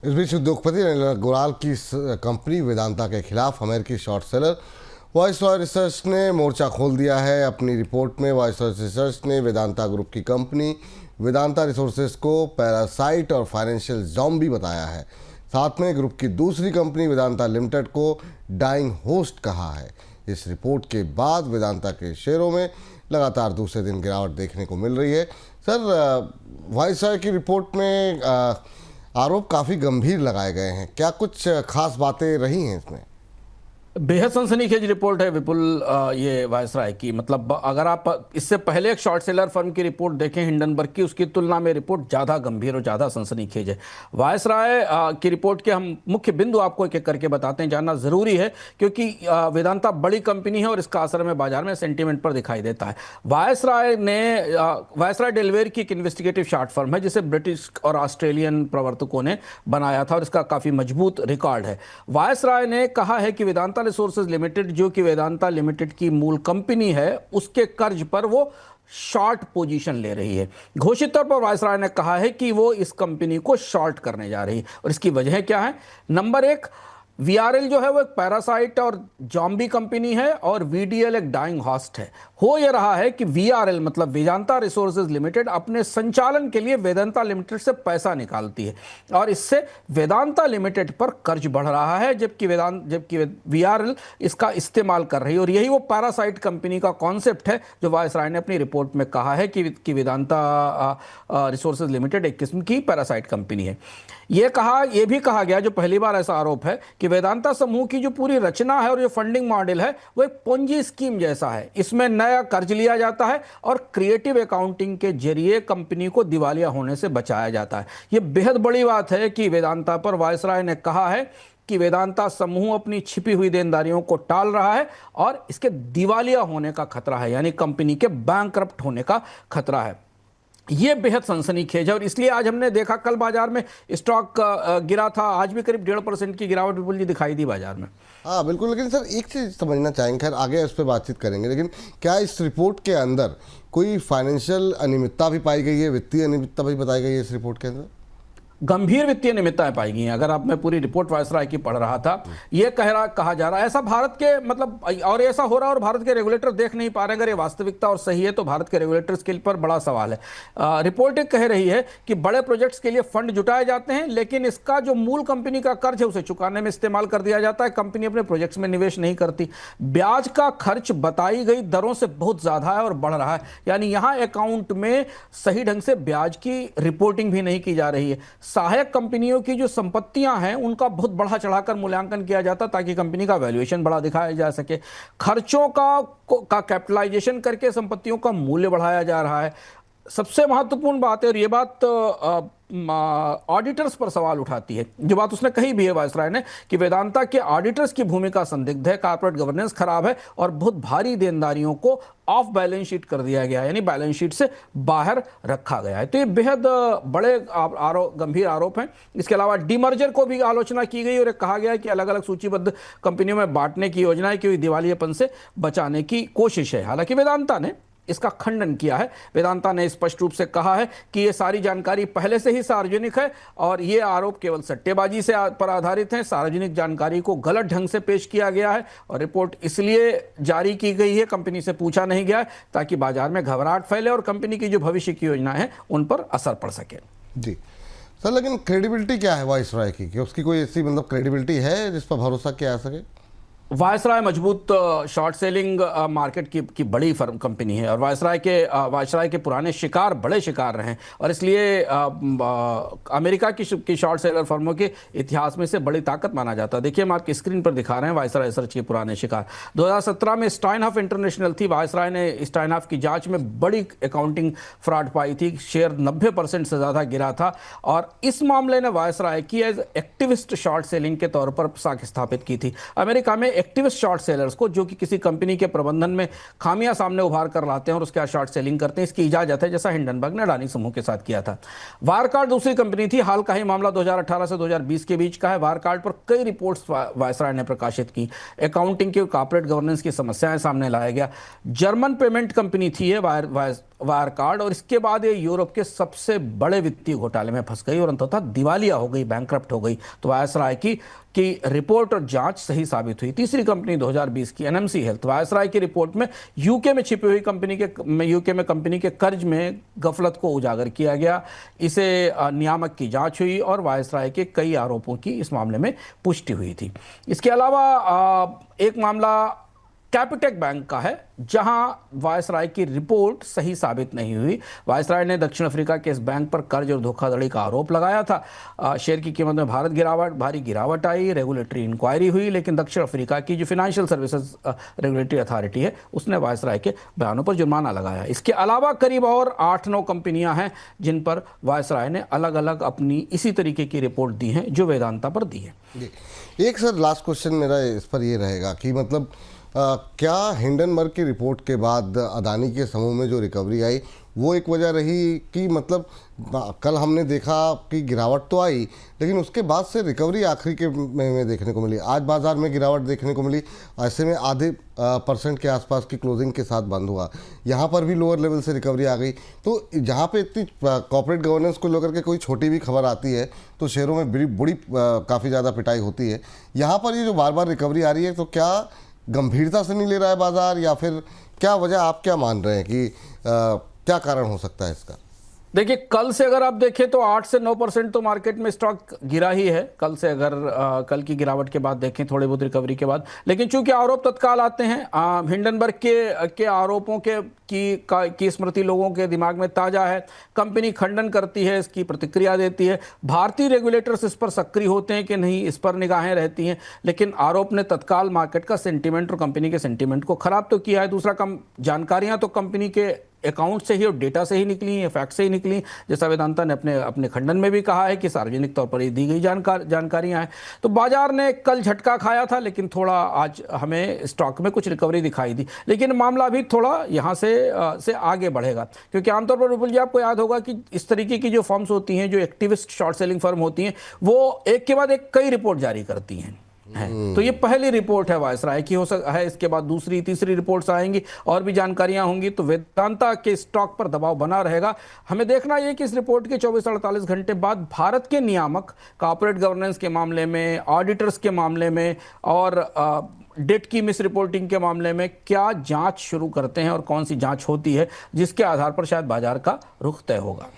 इस बीच उद्योगपति अनिल गोयल की कंपनी वेदांता के खिलाफ अमेरिकी शॉर्ट सेलर वाइसरॉय रिसर्च ने मोर्चा खोल दिया है। अपनी रिपोर्ट में वाइसरॉय रिसर्च ने वेदांता ग्रुप की कंपनी वेदांता रिसोर्सेज को पैरासाइट और फाइनेंशियल ज़ॉम्बी बताया है। साथ में ग्रुप की दूसरी कंपनी वेदांता लिमिटेड को डाइंग होस्ट कहा है। इस रिपोर्ट के बाद वेदांता के शेयरों में लगातार दूसरे दिन गिरावट देखने को मिल रही है। सर, वाइसरॉय की रिपोर्ट में आरोप काफ़ी गंभीर लगाए गए हैं, क्या कुछ खास बातें रही हैं इसमें? बेहद सनसनीखेज रिपोर्ट है विपुल। ये वायसराय की, मतलब अगर आप इससे पहले एक शॉर्ट सेलर फर्म की रिपोर्ट देखें हिंडनबर्ग की, उसकी तुलना में रिपोर्ट ज़्यादा गंभीर और ज़्यादा सनसनीखेज है। वायसराय की रिपोर्ट के हम मुख्य बिंदु आपको एक एक करके बताते हैं, जानना ज़रूरी है क्योंकि वेदांता बड़ी कंपनी है और इसका असर में बाजार में सेंटीमेंट पर दिखाई देता है। वायसराय डेलवेयर की एक इन्वेस्टिगेटिव शॉर्ट फर्म है जिसे ब्रिटिश और ऑस्ट्रेलियन प्रवर्तकों ने बनाया था और इसका काफ़ी मजबूत रिकॉर्ड है। वायसराय ने कहा है कि वेदांता रिसोर्सेज लिमिटेड, जो कि वेदांता लिमिटेड की मूल कंपनी है, उसके कर्ज पर वो शॉर्ट पोजीशन ले रही है। घोषित तौर पर वायसराय ने कहा है कि वो इस कंपनी को शॉर्ट करने जा रही है और इसकी वजह क्या है? नंबर एक, वीआरएल जो है वो एक पैरासाइट और जॉम्बी कंपनी है और वीडीएल एक डाइंग हॉस्ट है। हो यह रहा है कि वीआरएल मतलब वेदांता रिसोर्सेज लिमिटेड अपने संचालन के लिए वेदांता लिमिटेड से पैसा निकालती है और इससे वेदांता लिमिटेड पर कर्ज बढ़ रहा है, जबकि वीआरएल इसका इस्तेमाल कर रही है। और यही वो पैरासाइट कंपनी का कॉन्सेप्ट है जो वायसराय ने अपनी रिपोर्ट में कहा है कि वेदांता रिसोर्सेज लिमिटेड एक किस्म की पैरासाइट कंपनी है। यह भी कहा गया, जो पहली बार ऐसा आरोप है, कि वेदांता समूह की जो पूरी रचना है और जो फंडिंग मॉडल है वो एक पोंजी स्कीम जैसा है। इसमें नया कर्ज लिया जाता है और क्रिएटिव अकाउंटिंग के जरिए कंपनी को दिवालिया होने से बचाया जाता है। यह बेहद बड़ी बात है कि वेदांता पर वायसराय ने कहा है कि वेदांता समूह अपनी छिपी हुई देनदारियों को टाल रहा है और इसके दिवालिया होने का खतरा है, यानी कंपनी के बैंकरप्ट होने का खतरा है। ये बेहद सनसनीखेज है और इसलिए आज हमने देखा कल बाजार में स्टॉक गिरा था, आज भी करीब 1.5% की गिरावट विपुल जी दिखाई दी बाजार में। हाँ बिल्कुल, लेकिन सर एक चीज़ समझना चाहेंगे, खैर आगे इस पर बातचीत करेंगे, लेकिन क्या इस रिपोर्ट के अंदर कोई फाइनेंशियल अनियमितता भी पाई गई है, वित्तीय अनियमितता भी बताई गई है इस रिपोर्ट के अंदर? गंभीर वित्तीय अनियमितताएं पाई गई हैं। अगर आप, मैं पूरी रिपोर्ट वायसराय की पढ़ रहा था, यह कहा जा रहा है ऐसा भारत के, मतलब, और ऐसा हो रहा है और भारत के रेगुलेटर देख नहीं पा रहे। अगर ये वास्तविकता और सही है तो भारत के रेगुलेटर्स के पर बड़ा सवाल है। रिपोर्ट कह रही है कि बड़े प्रोजेक्ट्स के लिए फंड जुटाए जाते हैं लेकिन इसका जो मूल कंपनी का कर्ज है उसे चुकाने में इस्तेमाल कर दिया जाता है। कंपनी अपने प्रोजेक्ट्स में निवेश नहीं करती। ब्याज का खर्च बताई गई दरों से बहुत ज्यादा है और बढ़ रहा है, यानी यहां अकाउंट में सही ढंग से ब्याज की रिपोर्टिंग भी नहीं की जा रही है। सहायक कंपनियों की जो संपत्तियां हैं उनका बहुत बढ़ा चढ़ाकर मूल्यांकन किया जाता ताकि कंपनी का वैल्यूएशन बड़ा दिखाया जा सके। खर्चों का कैपिटलाइजेशन करके संपत्तियों का मूल्य बढ़ाया जा रहा है। सबसे महत्वपूर्ण बात है, और ये बात ऑडिटर्स पर सवाल उठाती है, जो बात उसने कही भी है वायसराय ने, कि वेदांता के ऑडिटर्स की भूमिका संदिग्ध है, कॉर्पोरेट गवर्नेंस खराब है और बहुत भारी देनदारियों को ऑफ बैलेंस शीट कर दिया गया है, यानी बैलेंस शीट से बाहर रखा गया है। तो ये बेहद बड़े गंभीर आरोप हैं। इसके अलावा डीमर्जर को भी आलोचना की गई और कहा गया है कि अलग अलग सूचीबद्ध कंपनियों में बांटने की योजना है कि दिवालियेपन से बचाने की कोशिश है। हालांकि वेदांता ने इसका खंडन किया है। वेदांता ने स्पष्ट रूप से कहा है कि ये सारी जानकारी पहले से ही सार्वजनिक है और ये आरोप केवल सट्टेबाजी से पर आधारित हैं। सार्वजनिक जानकारी को गलत ढंग से पेश किया गया है और रिपोर्ट इसलिए जारी की गई है, कंपनी से पूछा नहीं गया है, ताकि बाजार में घबराहट फैले और कंपनी की जो भविष्य की योजना है उन पर असर पड़ सके। जी सर, लेकिन क्रेडिबिलिटी क्या है वायसराय की, कि उसकी कोई ऐसी मतलब क्रेडिबिलिटी है जिस पर भरोसा किया जा सके? वायसराय मजबूत शॉर्ट सेलिंग मार्केट की बड़ी फर्म कंपनी है और वायसराय के पुराने शिकार बड़े शिकार रहे हैं और इसलिए अमेरिका की शॉर्ट सेलर फर्मों के इतिहास में से बड़ी ताकत माना जाता है। देखिए, हम आपकी स्क्रीन पर दिखा रहे हैं वायसराय रिसर्च के पुराने शिकार। 2017 में स्टाइनहॉफ इंटरनेशनल थी। वायसराय ने स्टाइनहॉफ की जांच में बड़ी अकाउंटिंग फ्रॉड पाई थी। शेयर 90% से ज़्यादा गिरा था और इस मामले ने वायसराय की एज एक्टिविस्ट शॉर्ट सेलिंग के तौर पर साख स्थापित की थी। अमेरिका में एक्टिविस्ट शॉर्ट सेलर्स को, जो कि किसी कंपनी के प्रबंधन में खामियां सामने उभार कर लाते हैं और उसके बाद शॉर्ट सेलिंग करते हैं, इसकी इजाजत है, जैसा हिंडनबर्ग ने अडानी समूह के साथ किया था। वायरकार्ड दूसरी कंपनी थी। हाल का ही मामला 2018 से 2020 के बीच का है। वायरकार्ड पर कई रिपोर्ट्स वायसराय ने प्रकाशित की। अकाउंटिंग की, कॉर्पोरेट गवर्नेंस की समस्याएं सामने लाया गया। जर्मन पेमेंट कंपनी थी ये वायरकार्ड, और इसके बाद ये यूरोप के सबसे बड़े वित्तीय घोटाले में फंस गई और अंततः दिवालिया हो गई, बैंकरप्ट हो गई। तो वायसराय की रिपोर्ट और जांच सही साबित हुई। तीसरी कंपनी 2020 की एनएमसी हेल्थ। वायसराय की रिपोर्ट में यूके में छिपी हुई कंपनी के कर्ज में गफलत को उजागर किया गया। इसे नियामक की जांच हुई और वायसराय के कई आरोपों की इस मामले में पुष्टि हुई थी। इसके अलावा एक मामला कैपिटेक बैंक का है, जहां वायसराय की रिपोर्ट सही साबित नहीं हुई। वायसराय ने दक्षिण अफ्रीका के इस बैंक पर कर्ज और धोखाधड़ी का आरोप लगाया था। शेयर की कीमत में भारी गिरावट आई, रेगुलेटरी इंक्वायरी हुई, लेकिन दक्षिण अफ्रीका की जो फाइनेंशियल सर्विसेज रेगुलेटरी अथॉरिटी है, उसने वायसराय के बयानों पर जुर्माना लगाया। इसके अलावा करीब और 8-9 कंपनियां हैं जिन पर वायसराय ने अलग अलग अपनी इसी तरीके की रिपोर्ट दी है, जो वेदांता पर दी है। एक सर लास्ट क्वेश्चन मेरा इस पर ये रहेगा कि मतलब क्या हिंडनबर्ग की रिपोर्ट के बाद अदानी के समूह में जो रिकवरी आई वो एक वजह रही कि मतलब कल हमने देखा कि गिरावट तो आई, लेकिन उसके बाद से रिकवरी आखिरी के में देखने को मिली। आज बाजार में गिरावट देखने को मिली, ऐसे में आधे % के आसपास की क्लोजिंग के साथ बंद हुआ। यहाँ पर भी लोअर लेवल से रिकवरी आ गई। तो जहाँ पे इतनी कॉर्पोरेट गवर्नेंस को लेकर के कोई छोटी भी खबर आती है तो शेयरों में बुरी काफ़ी ज़्यादा पिटाई होती है। यहाँ पर ये जो बार बार रिकवरी आ रही है, तो क्या गंभीरता से नहीं ले रहा है बाजार, या फिर क्या वजह, आप क्या मान रहे हैं कि क्या कारण हो सकता है इसका? देखिए, कल से अगर आप देखें तो 8 से 9% तो मार्केट में स्टॉक गिरा ही है कल से, अगर कल की गिरावट के बाद देखें, थोड़ी बहुत रिकवरी के बाद। लेकिन चूंकि आरोप तत्काल आते हैं, हिंडनबर्ग के आरोपों की स्मृति लोगों के दिमाग में ताजा है। कंपनी खंडन करती है, इसकी प्रतिक्रिया देती है। भारतीय रेगुलेटर्स इस पर सक्रिय होते हैं कि नहीं, इस पर निगाहें रहती हैं। लेकिन आरोप ने तत्काल मार्केट का सेंटीमेंट और कंपनी के सेंटीमेंट को खराब तो किया है। दूसरा, जानकारियां तो कंपनी के अकाउंट से ही और डेटा से ही निकली है, फैक्ट से ही निकली, जैसा वेदांता ने अपने खंडन में भी कहा है कि सार्वजनिक तौर पर ये दी गई जानकारियां हैं। तो बाजार ने कल झटका खाया था, लेकिन थोड़ा आज हमें स्टॉक में कुछ रिकवरी दिखाई दी। लेकिन मामला भी थोड़ा यहाँ से आगे बढ़ेगा, क्योंकि आमतौर पर विपुल जी, आपको याद होगा कि इस तरीके की जो फर्म्स होती हैं, जो एक्टिविस्ट शॉर्ट सेलिंग फर्म होती हैं, वो एक के बाद एक कई रिपोर्ट जारी करती हैं। तो ये पहली रिपोर्ट है वायसराय की, है इसके बाद दूसरी तीसरी रिपोर्ट्स आएंगी और भी जानकारियां होंगी। तो वेदांता के स्टॉक पर दबाव बना रहेगा। हमें देखना यह कि इस रिपोर्ट के 24-48 घंटे बाद भारत के नियामक कॉर्पोरेट गवर्नेंस के मामले में, ऑडिटर्स के मामले में और डेट की मिस रिपोर्टिंग के मामले में क्या जांच शुरू करते हैं और कौन सी जांच होती है, जिसके आधार पर शायद बाजार का रुख तय होगा।